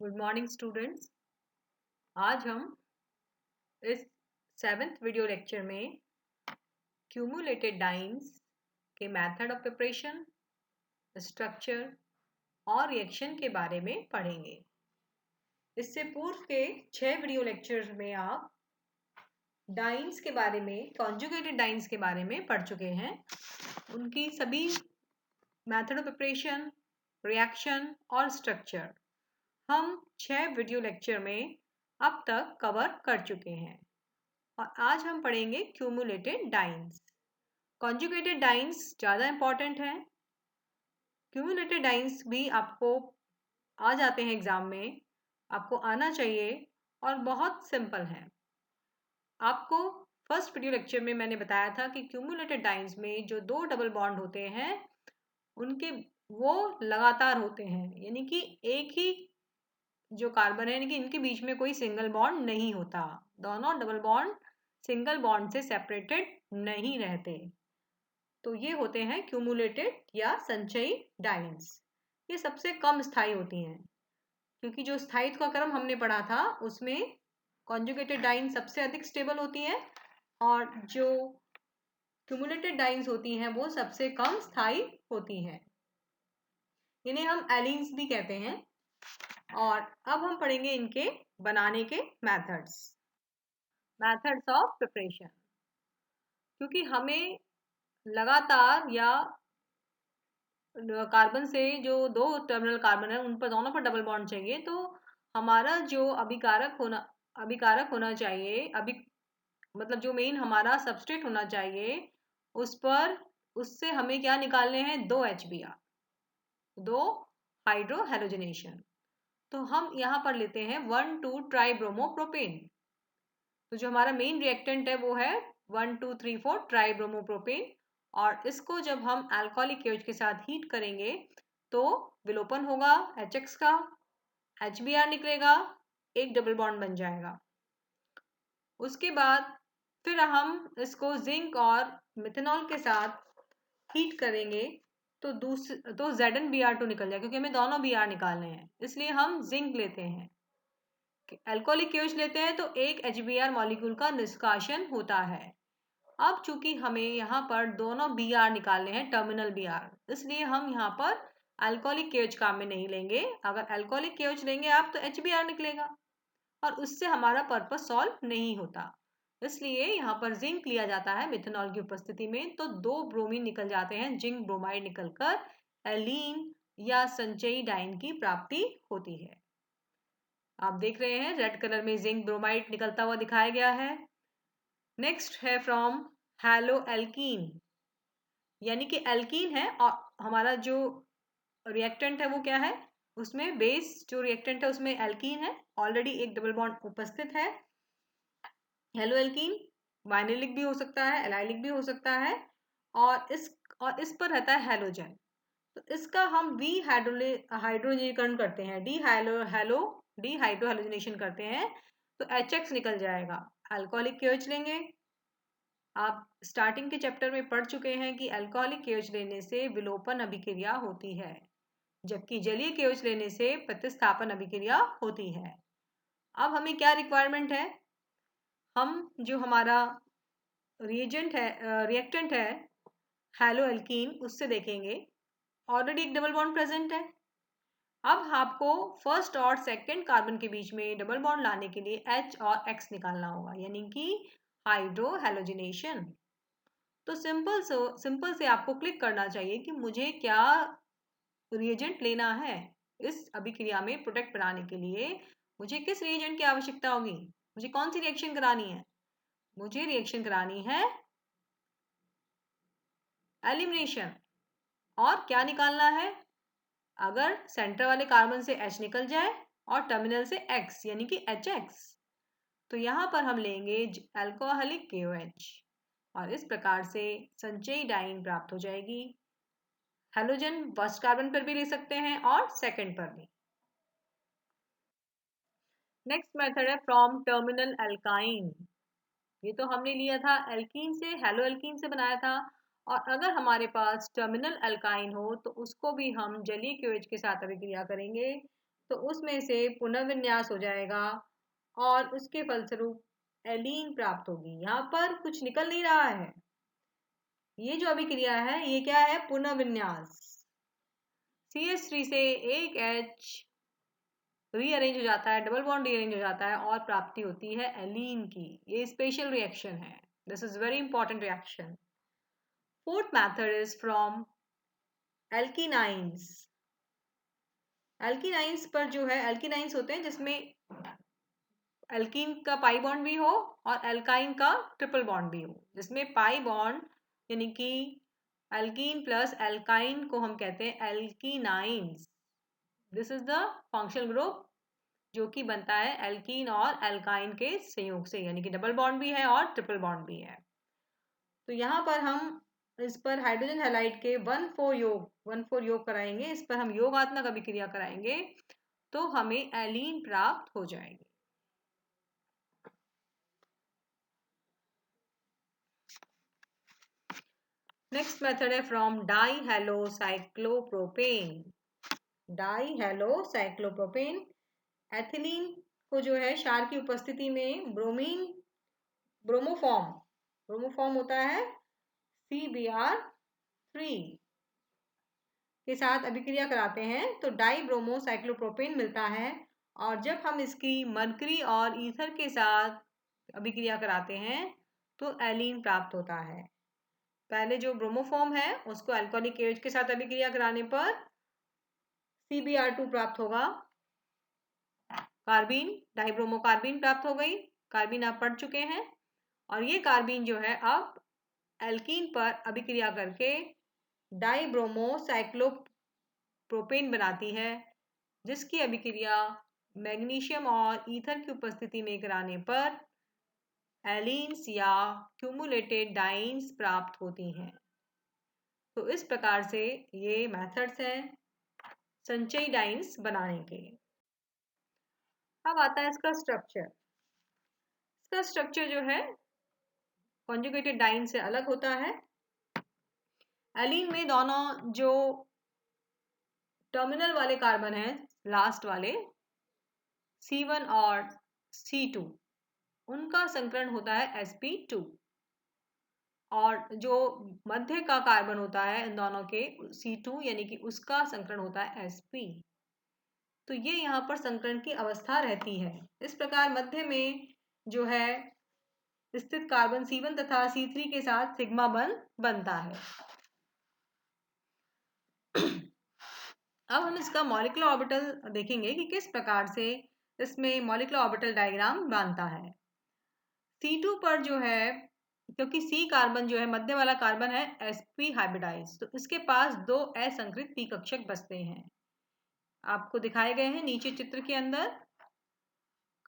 Good morning students. आज हम इस 7th वीडियो लेक्चर में क्यूमुलेटेड डाइन्स के मेथड ऑफ प्रिपरेशन, स्ट्रक्चर और रिएक्शन के बारे में पढ़ेंगे। इससे पूर्व के 6 वीडियो लेक्चर्स में आप डाइन्स के बारे में, कॉन्जुगेटेड डाइन्स के बारे में पढ़ चुके हैं। उनकी सभी मेथड ऑफ प्रिपरेशन, रिएक्शन और स्ट्रक्चर हम 6 वीडियो लेक्चर में अब तक कवर कर चुके हैं और आज हम पढ़ेंगे क्यूमुलेटेड डाइन्स। कॉन्जुगेटेड डाइन्स ज़्यादा इंपॉर्टेंट है। क्यूमुलेटेड डाइन्स भी आपको आ जाते हैं एग्जाम में, आपको आना चाहिए और बहुत सिंपल है। आपको फर्स्ट वीडियो लेक्चर में मैंने बताया था कि क्यूमुलेटेड डाइन्स में जो दो डबल बॉन्ड होते हैं उनके वो लगातार होते हैं, यानी कि एक ही जो कार्बन है, यानी कि इनके बीच में कोई सिंगल बॉन्ड नहीं होता। दोनों डबल बॉन्ड सिंगल बॉन्ड से सेपरेटेड नहीं रहते। तो ये होते हैं क्यूमुलेटेड या संचयी डाइन्स। ये सबसे कम स्थायी होती हैं, क्योंकि जो स्थायित्व का क्रम हमने पढ़ा था उसमें कॉन्जुगेटेड डाइन सबसे अधिक स्टेबल होती है और जो क्यूमुलेटेड डाइन्स होती हैं वो सबसे कम स्थायी होती हैं। इन्हें हम एलीन्स भी कहते हैं। और अब हम पढ़ेंगे इनके बनाने के मेथड्स ऑफ प्रिपरेशन। क्योंकि हमें लगातार या कार्बन से जो दो टर्मिनल कार्बन है उन पर दोनों पर डबल बॉन्ड चाहिए, तो हमारा जो अभिकारक होना चाहिए, मतलब जो मेन हमारा सबस्ट्रेट होना चाहिए उससे हमें क्या निकालने हैं, दो HBr, दो हाइड्रो हेलोजिनेशन। तो हम यहाँ पर लेते हैं 1,2 ट्राइब्रोमोप्रोपेन। तो जो हमारा मेन रिएक्टेंट है वो है 1, 2, 3, 4 ट्राइब्रोमोप्रोपेन। और इसको जब हम अल्कोहलिक केज के साथ हीट करेंगे तो विलोपन होगा HX का, HBr निकलेगा, एक डबल बॉन्ड बन जाएगा। उसके बाद फिर हम इसको जिंक और मिथेनॉल के साथ हीट करेंगे तो ZnBr2 निकल जाएगा, क्योंकि हमें दोनों Br निकालने हैं, इसलिए हम जिंक लेते हैं। अल्कोहलिक केज लेते हैं तो एक HBr मॉलिक्यूल का निष्कासन होता है। अब चूंकि हमें यहाँ पर दोनों Br निकालने हैं, टर्मिनल Br, इसलिए हम यहाँ पर अल्कोहलिक केज काम में नहीं लेंगे। अगर अल्कोहलिक केज लेंगे आप तो HBr निकलेगा और उससे हमारा पर्पस सॉल्व नहीं होता। इसलिए यहाँ पर जिंक लिया जाता है मिथेनॉल की उपस्थिति में, तो दो ब्रोमीन निकल जाते हैं, जिंक ब्रोमाइड निकलकर एलीन या संचयी डाइन की प्राप्ति होती है। आप देख रहे हैं रेड कलर में जिंक ब्रोमाइड निकलता हुआ दिखाया गया है। नेक्स्ट है फ्रॉम हैलो एल्कीन, यानी कि एल्कीन है और हमारा जो रिएक्टेंट है वो क्या है, उसमें बेस जो रिएक्टेंट है उसमें एल्कीन है, ऑलरेडी एक डबल बॉन्ड उपस्थित है। हेलो एल्कीन वाइनिलिक भी हो सकता है, एलाइलिक भी हो सकता है, और इस पर रहता है हैलोजन। तो इसका हम हाइड्रोजनीकरण करते हैं, डिहाइड्रोहेलोजिनेशन करते हैं, तो HX निकल जाएगा। अल्कोहलिक केओएच लेंगे। आप स्टार्टिंग के चैप्टर में पढ़ चुके हैं कि अल्कोहलिक केओएच लेने से विलोपन अभिक्रिया होती है, जबकि जलीय केओएच लेने से प्रतिस्थापन अभिक्रिया होती है। अब हमें क्या रिक्वायरमेंट है, हम जो हमारा रिएक्टेंट है हैलो एल्कीन, उससे देखेंगे ऑलरेडी एक डबल बॉन्ड प्रेजेंट है। अब आपको फर्स्ट और सेकंड कार्बन के बीच में डबल बॉन्ड लाने के लिए H और X निकालना होगा, यानी कि हाइड्रो हेलोजिनेशन। तो सिंपल से आपको क्लिक करना चाहिए कि मुझे क्या रिएजेंट लेना है। इस अभिक्रिया में प्रोडक्ट बनाने के लिए मुझे किस रिएजेंट की आवश्यकता होगी, मुझे कौन सी रिएक्शन करानी है, मुझे रिएक्शन करानी है एलिमिनेशन। और क्या निकालना है, अगर सेंटर वाले कार्बन से H निकल जाए और टर्मिनल से X, यानी कि HX, तो यहाँ पर हम लेंगे अल्कोहलिक KOH और इस प्रकार से संचयी डाइन प्राप्त हो जाएगी। हेलोजन फर्स्ट कार्बन पर भी ले सकते हैं और सेकंड पर भी। नेक्स्ट मेथड है फ्रॉम टर्मिनल एल्काइन। ये तो हमने लिया था एल्कीन से, हेलो एल्कीन से बनाया था। और अगर हमारे पास टर्मिनल एल्काइन हो तो उसको भी हम जलीय KOH के साथ अभिक्रिया करेंगे तो उसमें से पुनर्विन्यास हो जाएगा और उसके फलस्वरूप एलीन प्राप्त होगी। यहाँ पर कुछ निकल नहीं रहा है, ये जो अभिक्रिया है ये क्या है, पुनर्विन्यास। CH3 से एक H रीअरेंज हो जाता है, डबल बॉन्ड रीअरेंज हो जाता है और प्राप्ति होती है एलीन की। ये स्पेशल रिएक्शन है, this is very important reaction. Fourth method is from alkynes. Alkynes पर जो है, एल्कीनाइंस होते हैं जिसमें एल्कीन का पाई बॉन्ड भी हो और एल्काइन का ट्रिपल बॉन्ड भी हो, जिसमें पाई बॉन्ड यानी कि एल्कीन प्लस एल्काइन को हम कहते हैं alkynes. This is the functional group जो कि बनता है एल्कीन और एल्काइन के संयोग से, यानी कि डबल बॉन्ड भी है और ट्रिपल बॉन्ड भी है। तो यहाँ पर हम इस पर हाइड्रोजन हैलाइड के 1,4 योग कराएंगे, इस पर हम योगात्मक अभिक्रिया कराएंगे तो हमें एलीन प्राप्त हो जाएगी। नेक्स्ट मेथड है फ्रॉम डाईहेलोसाइक्लोप्रोपेन। डाईहेलोसाइक्लोप्रोपेन, एथिलीन को जो है क्षार की उपस्थिति में ब्रोमोफॉर्म होता है CBr3 के साथ अभिक्रिया कराते हैं तो डाईब्रोमोसाइक्लोप्रोपेन मिलता है। और जब हम इसकी मरकरी और ईथर के साथ अभिक्रिया कराते हैं तो एलीन प्राप्त होता है। पहले जो ब्रोमोफॉर्म है उसको अल्कोहलिक एज के साथ अभिक्रिया कराने पर CBr2 प्राप्त होगा, कार्बीन डाइब्रोमो कार्बीन प्राप्त हो गई, कार्बीन आप पढ़ चुके हैं। और ये कार्बीन जो है अब एल्कीन पर अभिक्रिया करके डाइब्रोमो साइक्लोप्रोपेन बनाती है, जिसकी अभिक्रिया मैग्नीशियम और ईथर की उपस्थिति में कराने पर एलीन्स या क्यूमुलेटेड डाइन्स प्राप्त होती हैं। तो इस प्रकार से ये मेथड्स हैं संचयी डाइन्स बनाने के। अब आता है इसका स्ट्रक्चर। इसका स्ट्रक्चर जो है कॉन्जुगेटेड डाइन से अलग होता है। एलीन में दोनों जो टर्मिनल वाले कार्बन हैं, लास्ट वाले C1 और C2, उनका संकरण होता है sp2। और जो मध्य का कार्बन होता है इन दोनों के C2 यानी कि उसका संकरण होता है sp। तो ये यहाँ पर संकरण की अवस्था रहती है। इस प्रकार मध्य में जो है स्थित कार्बन C1 तथा C3 के साथ सिग्मा बंध बनता है। अब हम इसका मॉलिक्यूलर ऑर्बिटल देखेंगे कि किस प्रकार से इसमें मॉलिक्यूलर ऑर्बिटल डायग्राम बनता है। C2 पर जो है, क्योंकि C कार्बन जो है मध्य वाला कार्बन है sp हाइब्रिडाइज, तो इसके पास दो असंकृत p कक्षक बचते हैं, आपको दिखाए गए हैं नीचे चित्र के अंदर।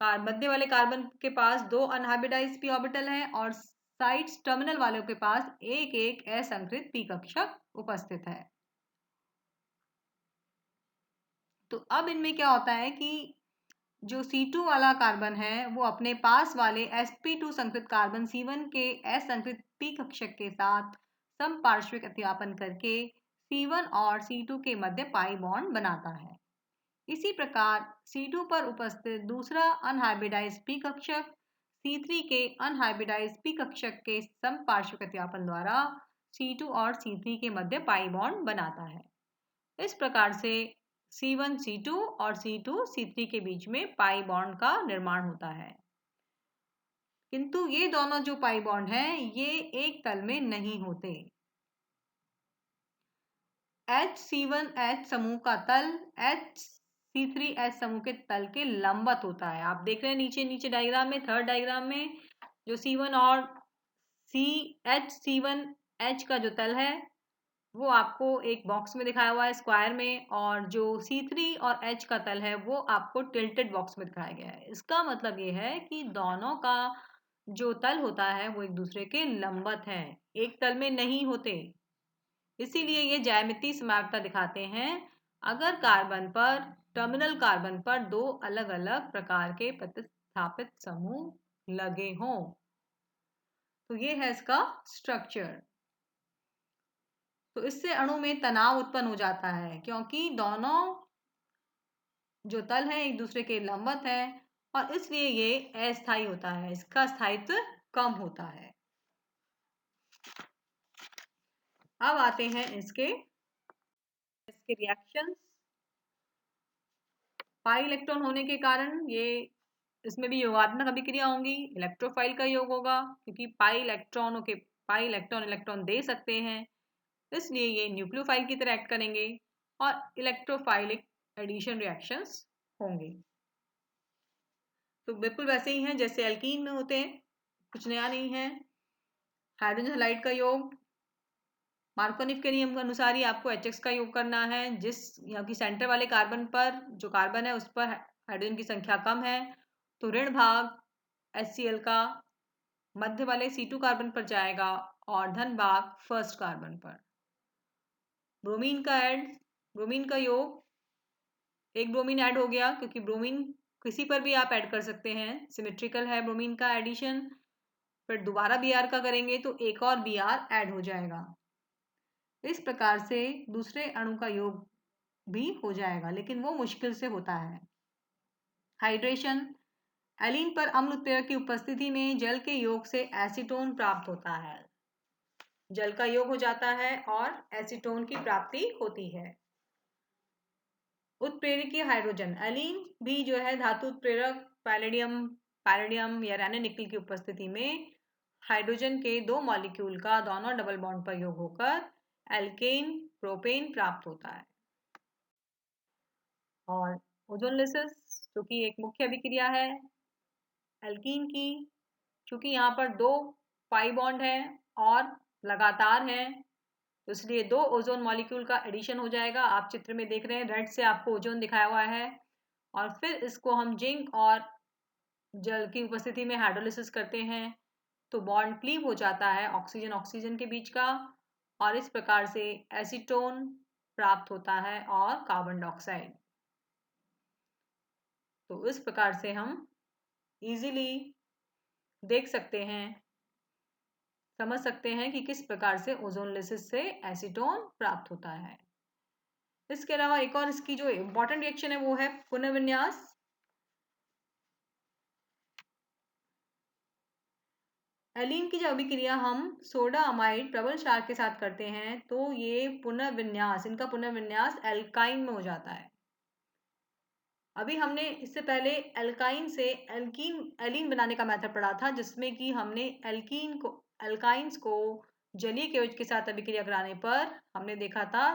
मध्य वाले कार्बन के पास दो अनहाइब्रिडाइज p ऑर्बिटल हैं और साइड्स टर्मिनल वालों के पास एक एक असंकृत p कक्षक उपस्थित है। तो अब इनमें क्या होता है कि जो C2 वाला कार्बन है वो अपने पास वाले sp2 संकृत कार्बन C1 के असंकृत p कक्षक के साथ समपार्श्विक अतिव्यापन करके C1 और C2 के मध्य पाई बॉन्ड बनाता है। इसी प्रकार C2 पर उपस्थित दूसरा अनहाइब्रिडाइज्ड p कक्षक C3 के अनहाइब्रिडाइज्ड p कक्षक के समपार्श्विक अतिव्यापन द्वारा C2 और C3 के मध्य पाई बॉन्ड बनाता है। इस प्रकार से C1 C2 और C2 C3 के बीच में पाई बॉन्ड का निर्माण होता है। किंतु ये दोनों जो पाई बॉन्ड हैं ये एक तल में नहीं होते। HC1H समूह का तल HC3H समूह के तल के लंबवत होता है। आप देख रहे हैं नीचे नीचे डायग्राम में, थर्ड डायग्राम में जो C1 और HC1H का जो तल है वो आपको एक बॉक्स में दिखाया हुआ है स्क्वायर में, और जो C3 और H का तल है वो आपको टिल्टेड बॉक्स में दिखाया गया है। इसका मतलब ये है कि दोनों का जो तल होता है वो एक दूसरे के लंबवत है, एक तल में नहीं होते। इसीलिए ये ज्यामितीय समानता दिखाते हैं अगर कार्बन पर, टर्मिनल कार्बन पर दो अलग अलग प्रकार के प्रतिस्थापित समूह लगे हों। तो ये है इसका स्ट्रक्चर। तो इससे अणु में तनाव उत्पन्न हो जाता है क्योंकि दोनों जो तल है एक दूसरे के लंबवत है और इसलिए ये अस्थायी होता है, इसका स्थायित्व कम होता है। अब आते हैं इसके रिएक्शंस। पाई इलेक्ट्रॉन होने के कारण ये इसमें भी योगात्मक अभिक्रिया होंगी। इलेक्ट्रोफाइल का योग होगा क्योंकि पाई इलेक्ट्रॉन इलेक्ट्रॉन दे सकते हैं, इसलिए ये न्यूक्लियोफाइल की तरह एक्ट करेंगे और इलेक्ट्रोफाइलिक एडिशन रिएक्शंस होंगे। तो बिल्कुल वैसे ही हैं जैसे एल्कीन में होते हैं, कुछ नया नहीं है। हाइड्रोजन हैलाइड का योग मार्कोनिफ के नियम के अनुसार ही आपको HX का योग करना है। जिस यहाँ की सेंटर वाले कार्बन पर जो कार्बन है उस पर हाइड्रोजन की संख्या कम है तो ऋण भाग HCl का मध्य वाले C2 कार्बन पर जाएगा और धन भाग फर्स्ट कार्बन पर। ब्रोमीन का योग एक ब्रोमीन ऐड हो गया क्योंकि ब्रोमीन किसी पर भी आप ऐड कर सकते हैं, सिमेट्रिकल है ब्रोमीन का एडिशन। फिर दोबारा Br का करेंगे तो एक और Br ऐड हो जाएगा। इस प्रकार से दूसरे अणु का योग भी हो जाएगा, लेकिन वो मुश्किल से होता है। हाइड्रेशन, एलीन पर अम्ल उत्प्रेरक की उपस्थिति में जल के योग से एसीटोन प्राप्त होता है। जल का योग हो जाता है और एसीटोन की प्राप्ति होती है। उत्प्रेरकीय हाइड्रोजन, एलीन भी जो है धातु उत्प्रेरक पैलेडियम या रैने निकल की उपस्थिति में हाइड्रोजन के दो मॉलिक्यूल का दोनों डबल बॉन्ड पर योग होकर एल्केन प्रोपेन प्राप्त होता है। और ओजोनलिसिस जो कि एक मुख्य अभिक्रिया है एल्कीन की, क्योंकि यहाँ पर दो पाई बॉन्ड है और लगातार है तो इसलिए दो ओजोन मॉलिक्यूल का एडिशन हो जाएगा। आप चित्र में देख रहे हैं रेड से आपको ओजोन दिखाया हुआ है और फिर इसको हम जिंक और जल की उपस्थिति में हाइड्रोलिसिस करते हैं तो बॉन्ड क्लीव हो जाता है ऑक्सीजन ऑक्सीजन के बीच का और इस प्रकार से एसीटोन प्राप्त होता है और कार्बन डाइऑक्साइड। तो इस प्रकार से हम इजीली देख सकते हैं, समझ सकते हैं कि किस प्रकार से ओजोनलिसिस से एसीटोन प्राप्त होता है। इसके अलावा एक और इसकी जो इम्पोर्टेंट रिएक्शन है वो है पुनर्विन्यास। एलीन की जब अभिक्रिया हम सोडा अमाइड प्रबल क्षार के साथ करते हैं तो ये इनका पुनर्विन्यास एल्काइन में हो जाता है। अभी हमने इससे पहले एल्काइन से एलीन बनाने का मेथड पढ़ा था जिसमें कि हमने एल्काइंस को जलीय केवच के साथ अभिक्रिया कराने पर हमने देखा था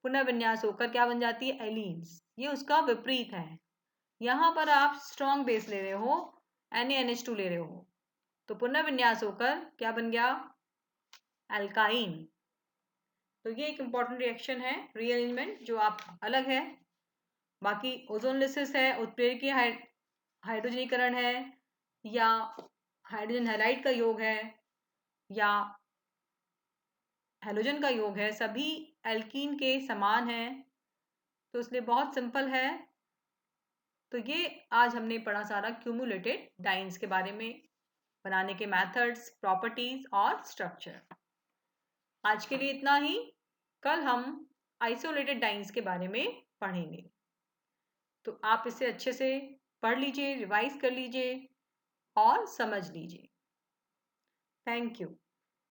पुनर्विन्यास होकर क्या बन जाती है एलीन्स। ये उसका विपरीत है। यहाँ पर आप स्ट्रॉन्ग बेस ले रहे हो, NaNH2 ले रहे हो तो पुनर्विन्यास होकर क्या बन गया एल्काइन। तो ये एक इंपॉर्टेंट रिएक्शन है रीअरेंजमेंट जो आप अलग है। बाकी ओजोनलिसिस है, उत्प्रेरकीय हाइड्रोजनीकरण है या हाइड्रोजन हैलाइड का योग है या हैलोजन का योग है, सभी एल्कीन के समान है तो इसलिए बहुत सिंपल है। तो ये आज हमने पढ़ा सारा क्यूमुलेटेड डाइन्स के बारे में, बनाने के मेथड्स, प्रॉपर्टीज और स्ट्रक्चर। आज के लिए इतना ही। कल हम आइसोलेटेड डाइन्स के बारे में पढ़ेंगे। तो आप इसे अच्छे से पढ़ लीजिए, रिवाइज कर लीजिए और समझ लीजिए। Thank you.